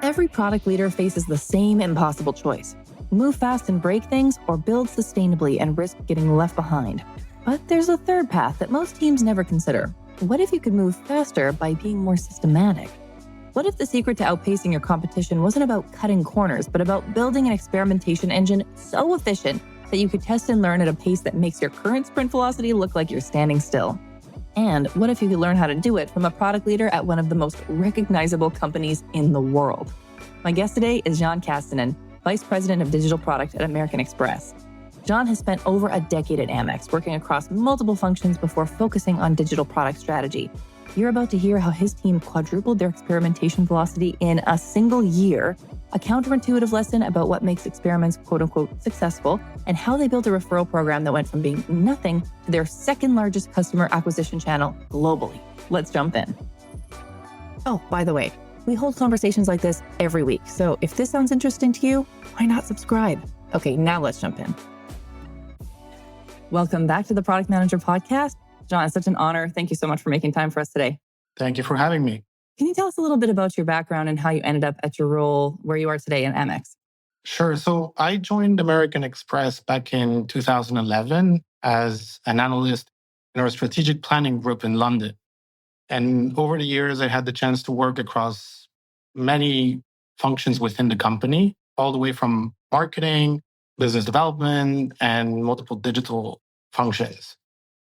Every product leader faces the same impossible choice: move fast and break things, or build sustainably and risk getting left behind. But there's a third path that most teams never consider. What if you could move faster by being more systematic? What if the secret to outpacing your competition wasn't about cutting corners, but about building an experimentation engine so efficient that you could test and learn at a pace that makes your current sprint velocity look like you're standing still? And what if you could learn how to do it from a product leader at one of the most recognizable companies in the world? My guest today is Jean Castanon, Vice President of Digital Product at American Express. Jean has spent over a decade at Amex, working across multiple functions before focusing on digital product strategy. You're about to hear how his team quadrupled their experimentation velocity in a single year, a counterintuitive lesson about what makes experiments quote-unquote successful, and how they built a referral program that went from being nothing to their second largest customer acquisition channel globally. Let's jump in. Oh, by the way, we hold conversations like this every week, so if this sounds interesting to you, why not subscribe? Okay, now let's jump in. Welcome back to the Product Manager Podcast. John, it's such an honor. Thank you so much for making time for us today. Thank you for having me. Can you tell us a little bit about your background and how you ended up at your role where you are today in Amex? Sure. So I joined American Express back in 2011 as an analyst in our strategic planning group in London. And over the years, I had the chance to work across many functions within the company, all the way from marketing, business development, and multiple digital functions.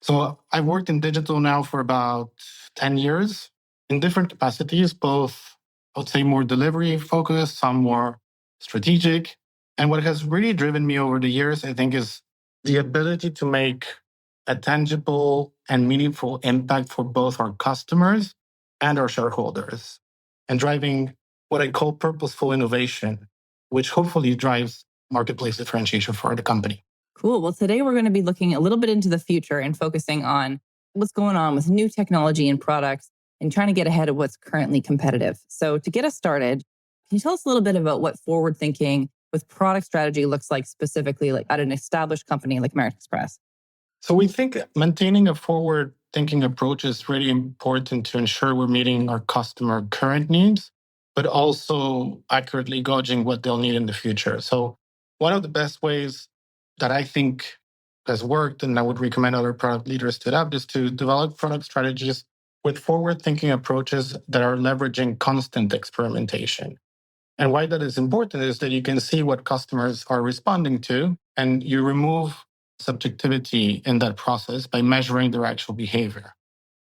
So I've worked in digital now for about 10 years in different capacities, both, I would say, more delivery focused, some more strategic. And what has really driven me over the years, I think, is the ability to make a tangible and meaningful impact for both our customers and our shareholders, and driving what I call purposeful innovation, which hopefully drives marketplace differentiation for the company. Cool. Well, today we're going to be looking a little bit into the future and focusing on what's going on with new technology and products and trying to get ahead of what's currently competitive. So to get us started, can you tell us a little bit about what forward thinking with product strategy looks like specifically like at an established company like American Express? So we think maintaining a forward thinking approach is really important to ensure we're meeting our customer current needs, but also accurately gauging what they'll need in the future. So one of the best ways that I think has worked, and I would recommend other product leaders to adopt, is to develop product strategies with forward-thinking approaches that are leveraging constant experimentation. And why that is important is that you can see what customers are responding to, and you remove subjectivity in that process by measuring their actual behavior.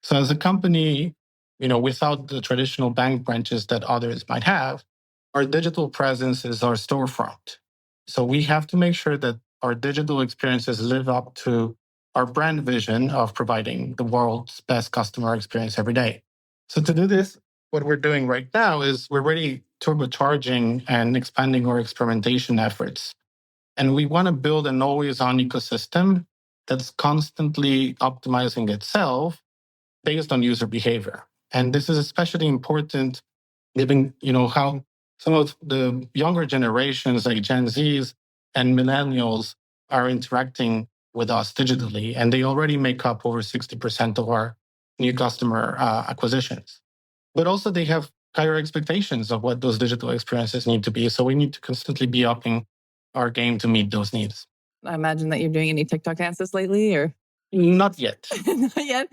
So as a company, without the traditional bank branches that others might have, our digital presence is our storefront. So we have to make sure that our digital experiences live up to our brand vision of providing the world's best customer experience every day. So to do this, what we're doing right now is we're really turbocharging and expanding our experimentation efforts. And we want to build an always-on ecosystem that's constantly optimizing itself based on user behavior. And this is especially important given, how some of the younger generations like Gen Zs and millennials are interacting with us digitally, and they already make up over 60% of our new customer acquisitions. But also they have higher expectations of what those digital experiences need to be. So we need to constantly be upping our game to meet those needs. I imagine that you're doing any TikTok dances lately, or? Not yet. Not yet?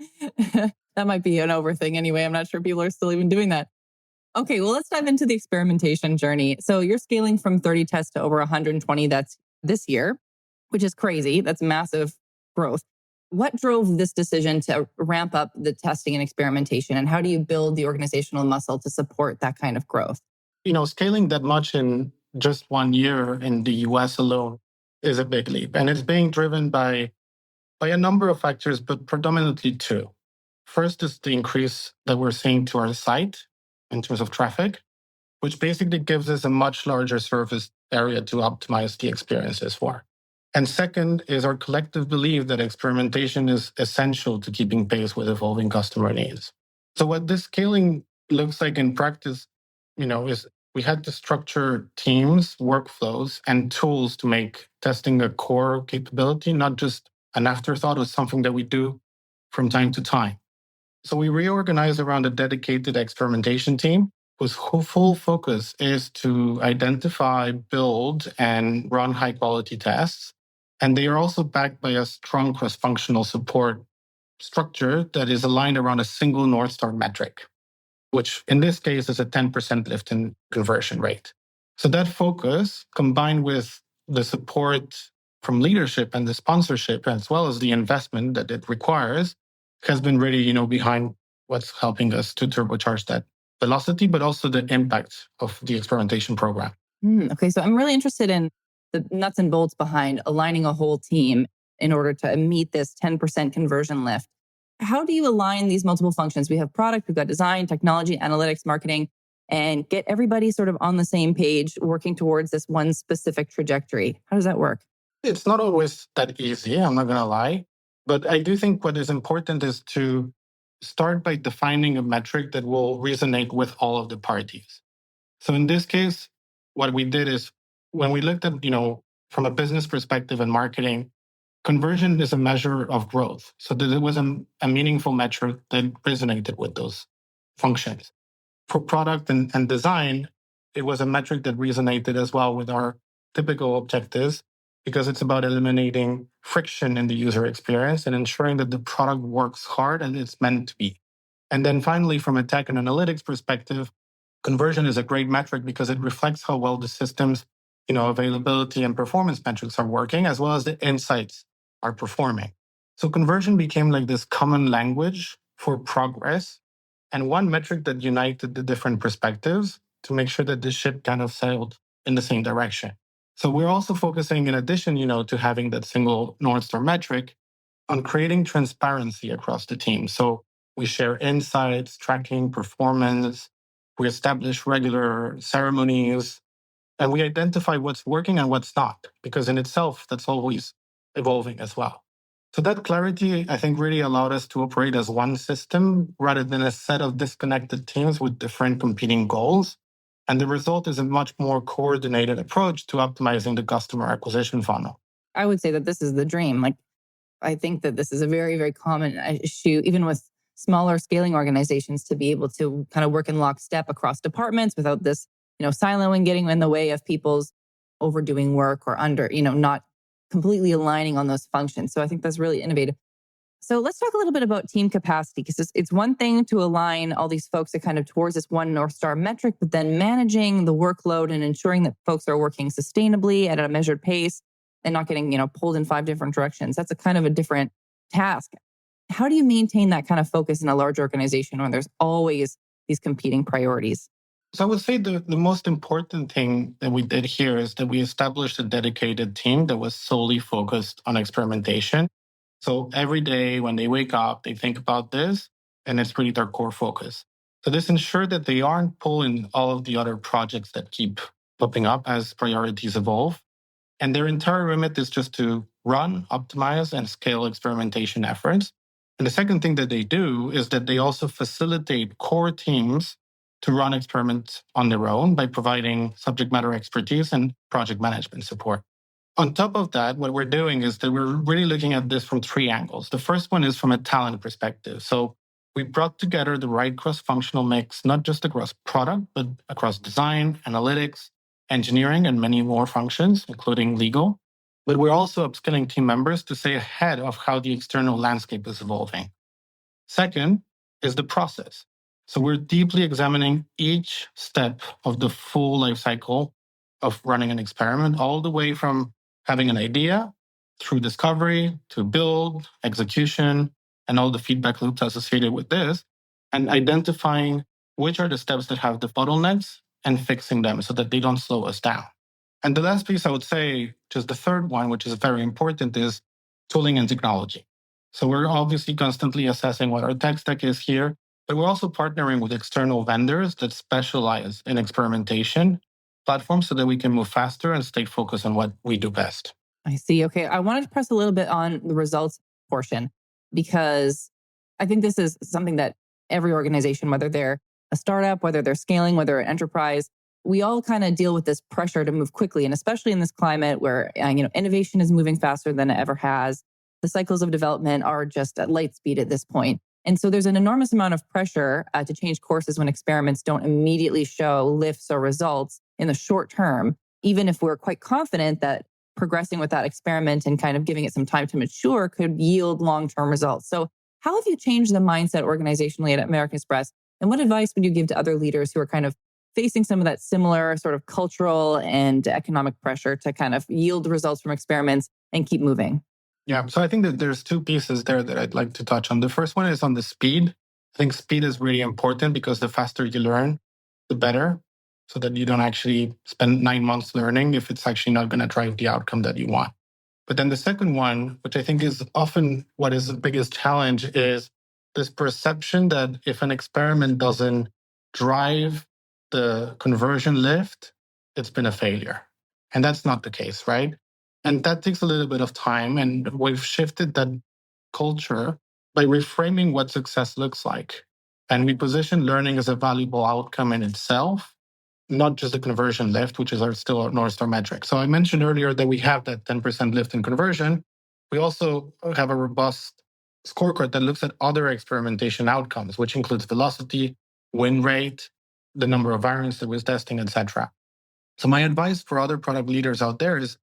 That might be an over thing anyway. I'm not sure people are still even doing that. Okay, well, let's dive into the experimentation journey. So you're scaling from 30 tests to over 120 that's this year, which is crazy. That's massive growth. What drove this decision to ramp up the testing and experimentation? And how do you build the organizational muscle to support that kind of growth? Scaling that much in just 1 year in the US alone is a big leap. And it's being driven by a number of factors, but predominantly two. First is the increase that we're seeing to our site in terms of traffic, which basically gives us a much larger surface area to optimize the experiences for. And second is our collective belief that experimentation is essential to keeping pace with evolving customer needs. So what this scaling looks like in practice, is we had to structure teams, workflows, and tools to make testing a core capability, not just an afterthought. It's something that we do from time to time. So we reorganized around a dedicated experimentation team whose full focus is to identify, build, and run high quality tests. And they are also backed by a strong cross functional support structure that is aligned around a single North Star metric, which in this case is a 10% lift in conversion rate. So that focus, combined with the support from leadership and the sponsorship, as well as the investment that it requires, has been really, behind what's helping us to turbocharge that velocity, but also the impact of the experimentation program. Okay, so I'm really interested in the nuts and bolts behind aligning a whole team in order to meet this 10% conversion lift. How do you align these multiple functions? We have product, we've got design, technology, analytics, marketing, and get everybody sort of on the same page working towards this one specific trajectory. How does that work? It's not always that easy, I'm not going to lie. But I do think what is important is to start by defining a metric that will resonate with all of the parties. So in this case, what we did is when we looked at, from a business perspective and marketing, conversion is a measure of growth. So that it was a meaningful metric that resonated with those functions. For product and design, it was a metric that resonated as well with our typical objectives because it's about eliminating friction in the user experience and ensuring that the product works hard and it's meant to be. And then finally, from a tech and analytics perspective, conversion is a great metric because it reflects how well the system's, availability and performance metrics are working, as well as the insights are performing. So conversion became like this common language for progress and one metric that united the different perspectives to make sure that the ship kind of sailed in the same direction. So we're also focusing, in addition, to having that single North Star metric, on creating transparency across the team. So we share insights, tracking performance, we establish regular ceremonies, and we identify what's working and what's not, because in itself, that's always evolving as well. So that clarity, I think, really allowed us to operate as one system rather than a set of disconnected teams with different competing goals. And the result is a much more coordinated approach to optimizing the customer acquisition funnel. I would say that this is the dream. Like, I think that this is a very, very common issue, even with smaller scaling organizations, to be able to kind of work in lockstep across departments without this, siloing getting in the way of people's overdoing work or not completely aligning on those functions. So I think that's really innovative. So let's talk a little bit about team capacity, because it's one thing to align all these folks that kind of towards this one North Star metric, but then managing the workload and ensuring that folks are working sustainably at a measured pace and not getting, pulled in 5 different directions. That's a kind of a different task. How do you maintain that kind of focus in a large organization when there's always these competing priorities? So I would say the most important thing that we did here is that we established a dedicated team that was solely focused on experimentation. So every day when they wake up, they think about this, and it's really their core focus. So this ensures that they aren't pulling all of the other projects that keep popping up as priorities evolve. And their entire remit is just to run, optimize, and scale experimentation efforts. And the second thing that they do is that they also facilitate core teams to run experiments on their own by providing subject matter expertise and project management support. On top of that, what we're doing is that we're really looking at this from 3 angles. The first one is from a talent perspective. So we brought together the right cross-functional mix, not just across product, but across design, analytics, engineering, and many more functions, including legal. But we're also upskilling team members to stay ahead of how the external landscape is evolving. Second is the process. So we're deeply examining each step of the full life cycle of running an experiment, all the way from having an idea through discovery to build, execution, and all the feedback loops associated with this, and identifying which are the steps that have the bottlenecks and fixing them so that they don't slow us down. And the last piece I would say, just the third one, which is very important, is tooling and technology. So we're obviously constantly assessing what our tech stack is here, but we're also partnering with external vendors that specialize in experimentation platforms so that we can move faster and stay focused on what we do best. I see. Okay. I wanted to press a little bit on the results portion, because I think this is something that every organization, whether they're a startup, whether they're scaling, whether an enterprise, we all kind of deal with this pressure to move quickly. And especially in this climate where, innovation is moving faster than it ever has. The cycles of development are just at light speed at this point. And so there's an enormous amount of pressure to change courses when experiments don't immediately show lifts or results in the short term, even if we're quite confident that progressing with that experiment and kind of giving it some time to mature could yield long-term results. So how have you changed the mindset organizationally at American Express? And what advice would you give to other leaders who are kind of facing some of that similar sort of cultural and economic pressure to kind of yield results from experiments and keep moving? Yeah, so I think that there's two pieces there that I'd like to touch on. The first one is on the speed. I think speed is really important because the faster you learn, the better, so that you don't actually spend 9 months learning if it's actually not going to drive the outcome that you want. But then the second one, which I think is often what is the biggest challenge, is this perception that if an experiment doesn't drive the conversion lift, it's been a failure. And that's not the case, right? And that takes a little bit of time. And we've shifted that culture by reframing what success looks like. And we position learning as a valuable outcome in itself, not just the conversion lift, which is still our North Star metric. So I mentioned earlier that we have that 10% lift in conversion. We also have a robust scorecard that looks at other experimentation outcomes, which includes velocity, win rate, the number of variants that we're testing, etc. So my advice for other product leaders out there is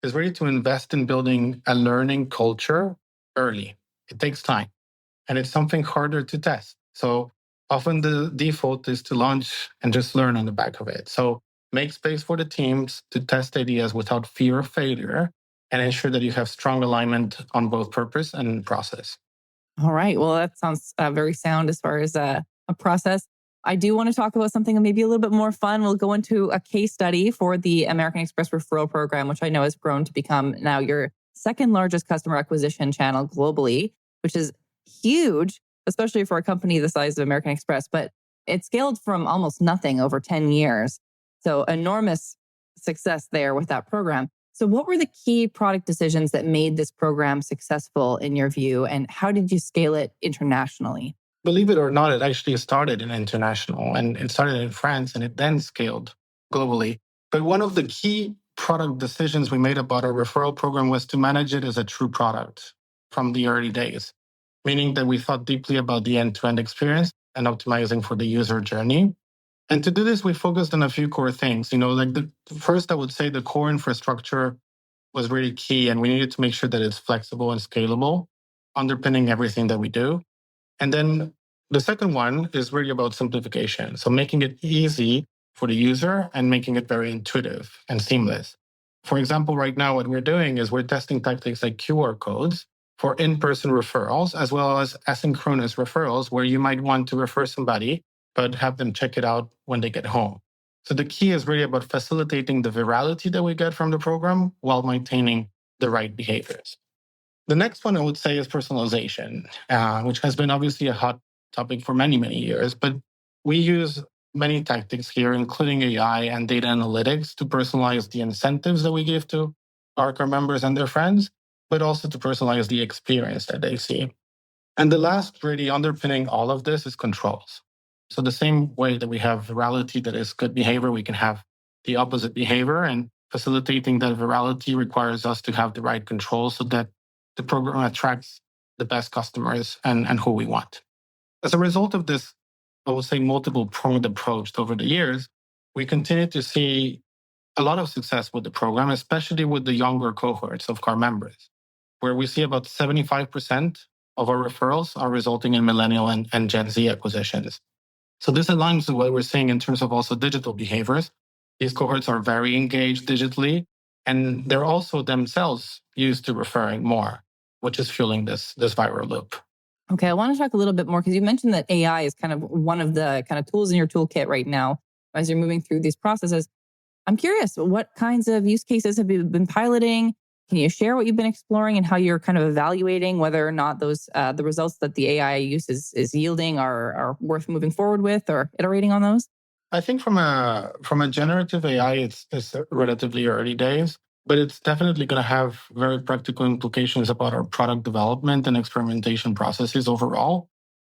really to invest in building a learning culture early. It takes time and it's something harder to test. So often the default is to launch and just learn on the back of it. So make space for the teams to test ideas without fear of failure and ensure that you have strong alignment on both purpose and process. All right. Well, that sounds very sound as far as a process. I do want to talk about something maybe a little bit more fun. We'll go into a case study for the American Express referral program, which I know has grown to become now your second largest customer acquisition channel globally, which is huge, especially for a company the size of American Express. But it scaled from almost nothing over 10 years. So enormous success there with that program. So what were the key product decisions that made this program successful in your view? And how did you scale it internationally? Believe it or not, it actually started in international and it started in France and it then scaled globally. But one of the key product decisions we made about our referral program was to manage it as a true product from the early days, meaning that we thought deeply about the end-to-end experience and optimizing for the user journey. And to do this, we focused on a few core things. Like the first, I would say the core infrastructure was really key, and we needed to make sure that it's flexible and scalable, underpinning everything that we do. And then the second one is really about simplification. So making it easy for the user and making it very intuitive and seamless. For example, right now, what we're doing is we're testing tactics like QR codes for in-person referrals, as well as asynchronous referrals, where you might want to refer somebody, but have them check it out when they get home. So the key is really about facilitating the virality that we get from the program while maintaining the right behaviors. The next one I would say is personalization, which has been obviously a hot topic for many, many years. But we use many tactics here, including AI and data analytics, to personalize the incentives that we give to our members and their friends, but also to personalize the experience that they see. And the last really underpinning all of this is controls. So the same way that we have virality that is good behavior, we can have the opposite behavior. And facilitating that virality requires us to have the right controls so that the program attracts the best customers and who we want. As a result of this, I would say multiple pronged approach over the years, we continue to see a lot of success with the program, especially with the younger cohorts of car members, where we see about 75% of our referrals are resulting in millennial and Gen Z acquisitions. So this aligns with what we're seeing in terms of also digital behaviors. These cohorts are very engaged digitally, and they're also themselves used to referring more, which is fueling this viral loop. Okay, I want to talk a little bit more because you mentioned that AI is kind of one of the kind of tools in your toolkit right now as you're moving through these processes. I'm curious, what kinds of use cases have you been piloting? Can you share what you've been exploring and how you're kind of evaluating whether or not those the results that the AI use is yielding are worth moving forward with or iterating on those? I think from a generative AI, it's relatively early days, but it's definitely going to have very practical implications about our product development and experimentation processes overall.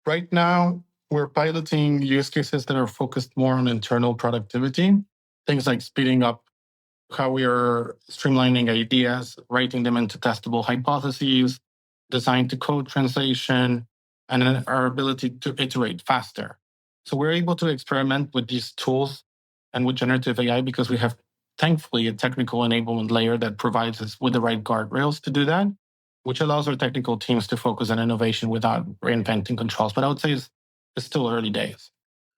Right now, we're piloting use cases that are focused more on internal productivity, things like speeding up how we are streamlining ideas, writing them into testable hypotheses, design to code translation, and then our ability to iterate faster. So we're able to experiment with these tools and with generative AI because we have, thankfully, a technical enablement layer that provides us with the right guardrails to do that, which allows our technical teams to focus on innovation without reinventing controls. But I would say it's still early days.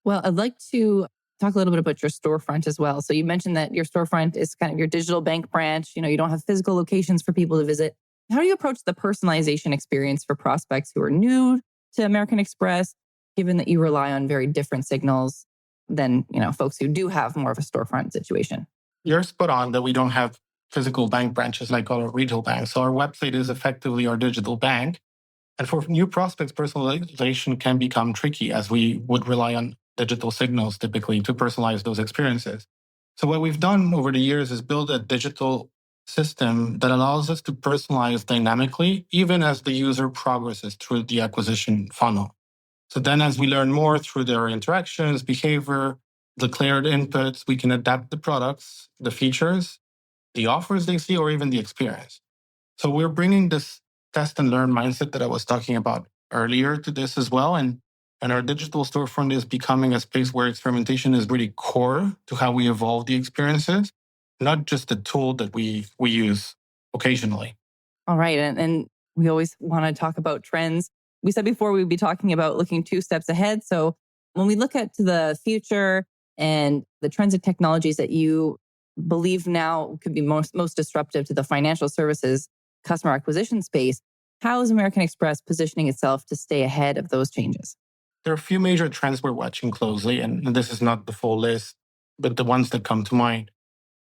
Well, I'd like to talk a little bit about your storefront as well. So you mentioned that your storefront is kind of your digital bank branch. You don't have physical locations for people to visit. How do you approach the personalization experience for prospects who are new to American Express, given that you rely on very different signals than, folks who do have more of a storefront situation? You're spot on that we don't have physical bank branches like other retail banks. So our website is effectively our digital bank. And for new prospects, personalization can become tricky as we would rely on digital signals typically to personalize those experiences. So what we've done over the years is build a digital system that allows us to personalize dynamically, even as the user progresses through the acquisition funnel. So then as we learn more through their interactions, behavior, declared inputs, we can adapt the products, the features, the offers they see, or even the experience. So we're bringing this test and learn mindset that I was talking about earlier to this as well. And our digital storefront is becoming a space where experimentation is really core to how we evolve the experiences, not just a tool that we use occasionally. All right. And we always want to talk about trends. We said before we'd be talking about looking 2 steps ahead. So when we look at to the future and the trends and technologies that you believe now could be most disruptive to the financial services customer acquisition space, how is American Express positioning itself to stay ahead of those changes? There are a few major trends we're watching closely, and this is not the full list, but the ones that come to mind.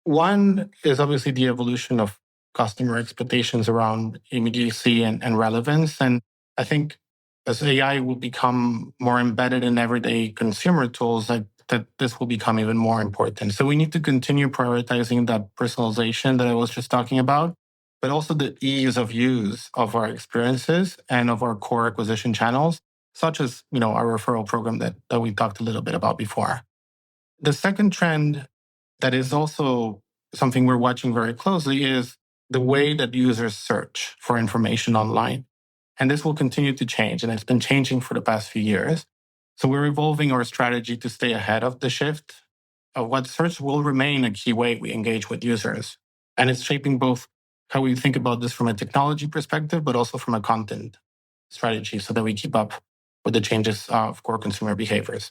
One is obviously the evolution of customer expectations around immediacy and relevance. And I think as AI will become more embedded in everyday consumer tools, that this will become even more important. So we need to continue prioritizing that personalization that I was just talking about, but also the ease of use of our experiences and of our core acquisition channels, such as our referral program that we talked a little bit about before. The second trend that is also something we're watching very closely is the way that users search for information online. And this will continue to change, and it's been changing for the past few years. So we're evolving our strategy to stay ahead of the shift of what search will remain a key way we engage with users. And it's shaping both how we think about this from a technology perspective, but also from a content strategy so that we keep up with the changes of core consumer behaviors.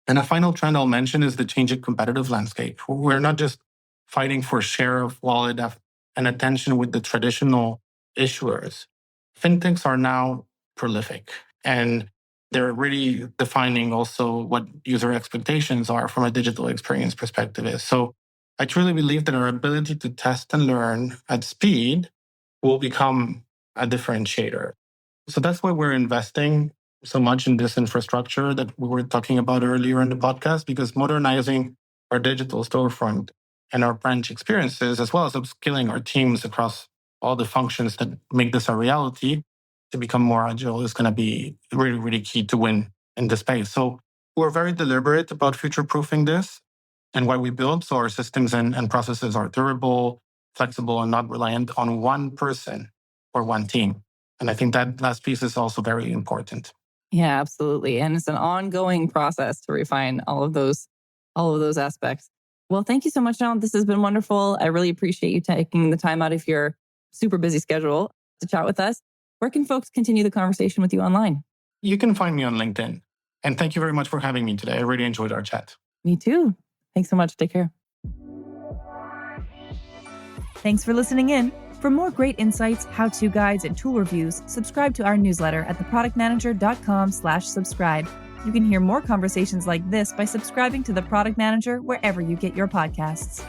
And a final trend I'll mention is the changing competitive landscape. We're not just fighting for share of wallet and attention with the traditional issuers. Fintechs are now prolific, and they're really defining also what user expectations are from a digital experience perspective is. So I truly believe that our ability to test and learn at speed will become a differentiator. So that's why we're investing so much in this infrastructure that we were talking about earlier in the podcast, because modernizing our digital storefront and our branch experiences, as well as upskilling our teams across all the functions that make this a reality to become more agile, is going to be really, really key to win in the space. So we're very deliberate about future-proofing this and what we build. So our systems and processes are durable, flexible, and not reliant on one person or one team. And I think that last piece is also very important. Yeah, absolutely. And it's an ongoing process to refine all of those aspects. Well, thank you so much, Jean. This has been wonderful. I really appreciate you taking the time out of your super busy schedule to chat with us. Where can folks continue the conversation with you online? You can find me on LinkedIn. And thank you very much for having me today. I really enjoyed our chat. Me too. Thanks so much. Take care. Thanks for listening in. For more great insights, how-to guides, and tool reviews, subscribe to our newsletter at theproductmanager.com/subscribe. You can hear more conversations like this by subscribing to The Product Manager wherever you get your podcasts.